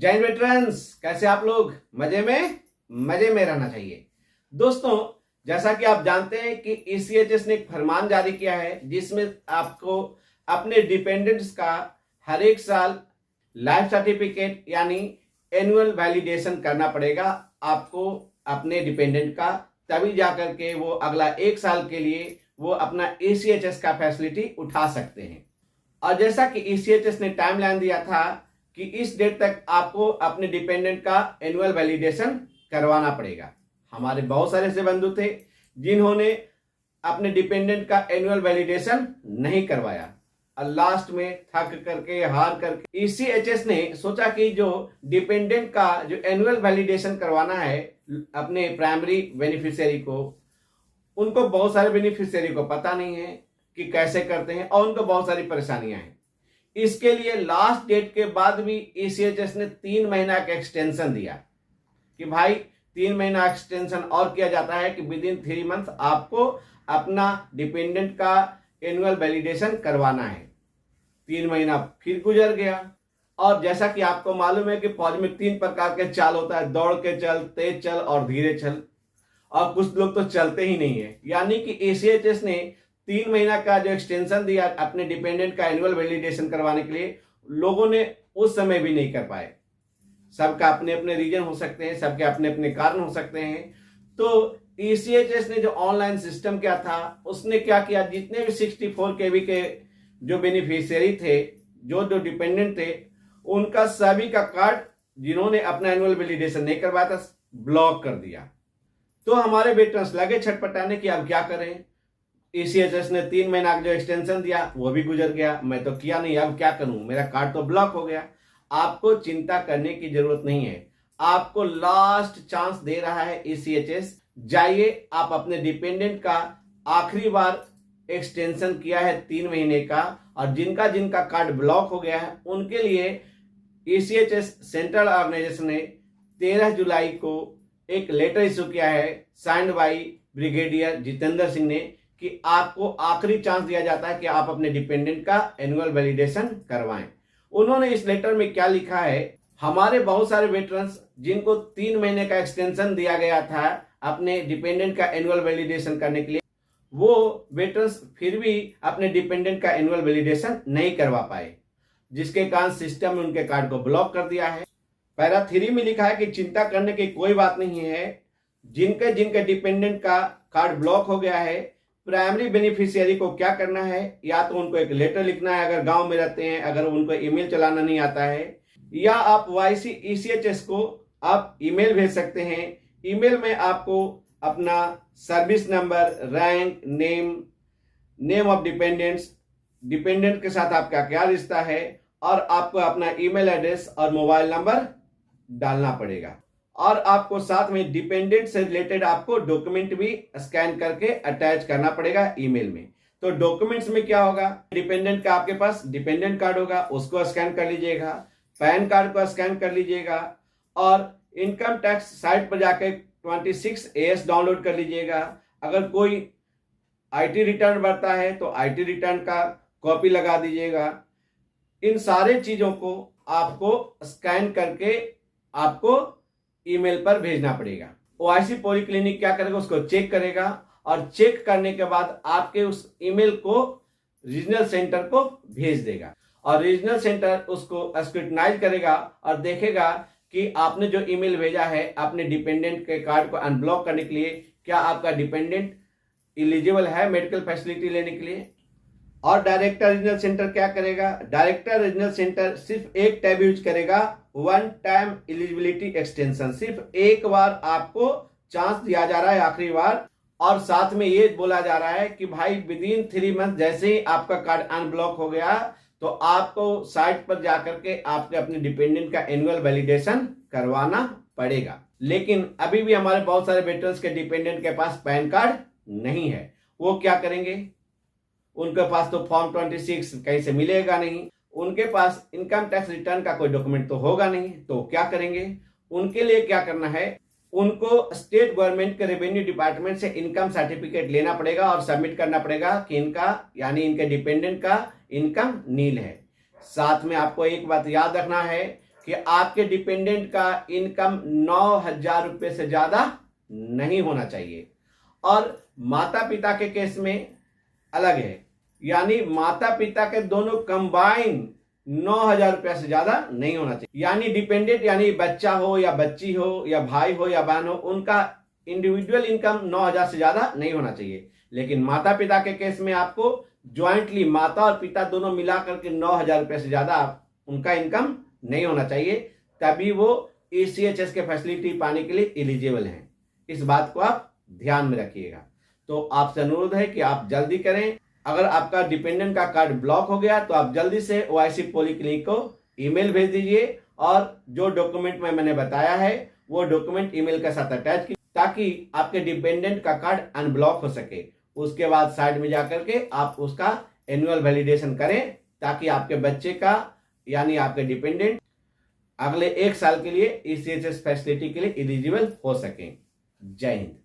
जय हिंद वेटरन्स, कैसे आप लोग? मजे में रहना चाहिए। दोस्तों, जैसा कि आप जानते हैं कि ईसीएचएस ने एक फरमान जारी किया है जिसमें आपको अपने डिपेंडेंट्स का हर एक साल लाइफ सर्टिफिकेट यानी एनुअल वैलिडेशन करना पड़ेगा आपको अपने डिपेंडेंट का, तभी जाकर के वो अगला एक साल के लिए वो अपना ईसीएचएस का फैसिलिटी उठा सकते हैं। और जैसा कि ईसीएचएस ने टाइमलाइन दिया था कि इस डेट तक आपको अपने डिपेंडेंट का एनुअल वैलिडेशन करवाना पड़ेगा। हमारे बहुत सारे ऐसे बंधु थे जिन्होंने अपने डिपेंडेंट का एनुअल वैलिडेशन नहीं करवाया और लास्ट में थक करके हार करके ईसीएचएस ने सोचा कि जो डिपेंडेंट का जो एनुअल वैलिडेशन करवाना है अपने प्राइमरी बेनिफिशियरी को, उनको बहुत सारे बेनिफिशियरी को पता नहीं है कि कैसे करते हैं और उनको बहुत सारी परेशानियां हैं। इसके लिए लास्ट डेट के बाद भी ईसीएचएस ने 3 महीना का एक्सटेंशन दिया कि भाई 3 महीना एक्सटेंशन और किया जाता है कि विद इन 3 मंथ आपको अपना डिपेंडेंट का एनुअल वैलिडेशन करवाना है। 3 महीना फिर गुजर गया और जैसा कि आपको मालूम है कि फौज में 3 प्रकार के चाल होता है, दौड़ के चल, तेज चल और धीरे चल, और कुछ लोग तो चलते ही नहीं है। यानी कि ईसीएचएस ने 3 महीना का जो एक्सटेंशन दिया अपने डिपेंडेंट का एनुअल वैलिडेशन करवाने के लिए, लोगों ने उस समय भी नहीं कर पाए। सबका अपने अपने रीजन हो सकते हैं, सबके अपने अपने कारण हो सकते हैं। तो ईसीएचएस ने जो ऑनलाइन सिस्टम किया था उसने क्या किया, जितने भी 64 केवी के जो बेनिफिशियरी थे, जो डिपेंडेंट थे, उनका सभी का कार्ड जिन्होंने अपना एनुअल वैलिडेशन नहीं करवाया था ब्लॉक कर दिया। तो हमारे वेटरन्स लगे छटपटाने की अब क्या करें। ईसीएचएस ने 3 महीना का जो एक्सटेंशन दिया वो भी गुजर गया, मैं तो किया नहीं, अब क्या करूं, मेरा कार्ड तो ब्लॉक हो गया। आपको चिंता करने की जरूरत नहीं है, आपको लास्ट चांस दे रहा है ईसीएचएस। जाइए, आप अपने डिपेंडेंट का आखिरी बार एक्सटेंशन किया है 3 महीने का, और जिनका जिनका कार्ड ब्लॉक हो गया है उनके लिए ईसीएचएस सेंट्रल ऑर्गेनाइजेशन ने 13 जुलाई को एक लेटर इशू किया है signed by brigadier Jitendra Singh ने, कि आपको आखिरी चांस दिया जाता है कि आप अपने डिपेंडेंट का एनुअल वैलिडेशन करवाएं। उन्होंने इस लेटर में क्या लिखा है, हमारे बहुत सारे वेटरन्स जिनको 3 महीने का एक्सटेंशन दिया गया था अपने डिपेंडेंट का एनुअल वैलिडेशन करने के लिए, वो वेटरन्स फिर भी अपने डिपेंडेंट का एनुअल वैलिडेशन नहीं करवा पाए, जिसके कारण सिस्टम ने उनके कार्ड को ब्लॉक कर दिया है। पैरा 3 में लिखा है कि चिंता करने की कोई बात नहीं है, जिनके जिनके डिपेंडेंट का कार्ड ब्लॉक हो गया है, प्राइमरी बेनिफिशियरी को क्या करना है, या तो उनको एक लेटर लिखना है अगर गांव में रहते हैं, अगर उनको ईमेल चलाना नहीं आता है, या आप वाईसी ईसीएचएस को आप ईमेल भेज सकते हैं। ईमेल में आपको अपना service number, rank, name of dependent के साथ आपका क्या रिश्ता है, और आपको अपना ईमेल एड्रेस और मोबाइल नंबर डालना पड़ेगा। और आपको साथ में डिपेंडेंट से रिलेटेड आपको डॉक्यूमेंट भी स्कैन करके अटैच करना पड़ेगा ईमेल में। तो डॉक्यूमेंट्स में क्या होगा, डिपेंडेंट का आपके पास डिपेंडेंट कार्ड होगा, उसको स्कैन कर लीजिएगा, पैन कार्ड को स्कैन कर लीजिएगा, और इनकम टैक्स साइट पर जाकर 26AS डाउनलोड कर लीजिएगा। अगर कोई आईटी रिटर्न भरता है तो आईटी रिटर्न का कॉपी लगा दीजिएगा। इन सारे चीजों को आपको स्कैन करके आपको ईमेल पर भेजना पड़ेगा। ओआईसी पॉलीक्लिनिक क्या करेगा, उसको चेक करेगा, और चेक करने के बाद आपके उस ईमेल को रीजनल सेंटर को भेज देगा, और रीजनल सेंटर उसको स्क्रूटनाइज करेगा और देखेगा कि आपने जो ईमेल भेजा है अपने डिपेंडेंट के कार्ड को अनब्लॉक करने के लिए, क्या आपका डिपेंडेंट एलिजिबल है मेडिकल फैसिलिटी लेने के लिए। और डायरेक्टर रीजनल सेंटर क्या करेगा, डायरेक्टर रीजनल सेंटर सिर्फ एक टैब यूज करेगा, वन टाइम एलिजिबिलिटी एक्सटेंशन। सिर्फ एक बार आपको चांस दिया जा रहा है, आखिरी बार, और साथ में ये बोला जा रहा है कि भाई विद इन 3 मंथ जैसे ही आपका कार्ड अनब्लॉक हो गया तो आपको साइट पर जाकर के आपके अपने डिपेंडेंट का एनुअल वैलिडेशन करवाना पड़ेगा। लेकिन अभी भी हमारे बहुत सारे वेटरन्स के डिपेंडेंट के पास पैन कार्ड नहीं है, वो क्या करेंगे, उनके पास तो फॉर्म 26 कहीं से मिलेगा नहीं, उनके पास इनकम टैक्स रिटर्न का कोई डॉक्यूमेंट तो होगा नहीं, तो क्या करेंगे। उनके लिए क्या करना है, उनको स्टेट गवर्नमेंट के रेवेन्यू डिपार्टमेंट से इनकम सर्टिफिकेट लेना पड़ेगा और सबमिट करना पड़ेगा कि इनका यानी इनके डिपेंडेंट का इनकम नील है। साथ में आपको एक बात याद रखना है कि आपके डिपेंडेंट का इनकम 9,000 रुपये से ज्यादा नहीं होना चाहिए। और माता पिता के केस में अलग है, यानी माता पिता के दोनों कंबाइन 9,000 रुपया से ज्यादा नहीं होना चाहिए। यानी डिपेंडेंट यानी बच्चा हो या बच्ची हो या भाई हो या बहन हो, उनका इंडिविजुअल इनकम 9,000 से ज्यादा नहीं होना चाहिए। लेकिन माता पिता के केस में आपको ज्वाइंटली माता और पिता दोनों मिलाकर के 9,000 रुपये से ज्यादा उनका इनकम नहीं होना चाहिए, तभी वो ECHS के फैसिलिटी पाने के लिए एलिजिबल हैं। इस बात को आप ध्यान में रखिएगा। तो आपसे अनुरोध है कि आप जल्दी करें। अगर आपका डिपेंडेंट का कार्ड ब्लॉक हो गया तो आप जल्दी से OIC पॉलीक्लिनिक को ईमेल भेज दीजिए और जो डॉक्यूमेंट मैंने बताया है वो डॉक्यूमेंट ईमेल के साथ अटैच कीजिए, ताकि आपके डिपेंडेंट का कार्ड अनब्लॉक हो सके। उसके बाद साइड में जाकर के आप उसका एनुअल वैलिडेशन करें, ताकि आपके बच्चे का यानी आपके डिपेंडेंट अगले 1 साल के लिए ECHS फैसिलिटी के लिए एलिजिबल हो सके। जय हिंद।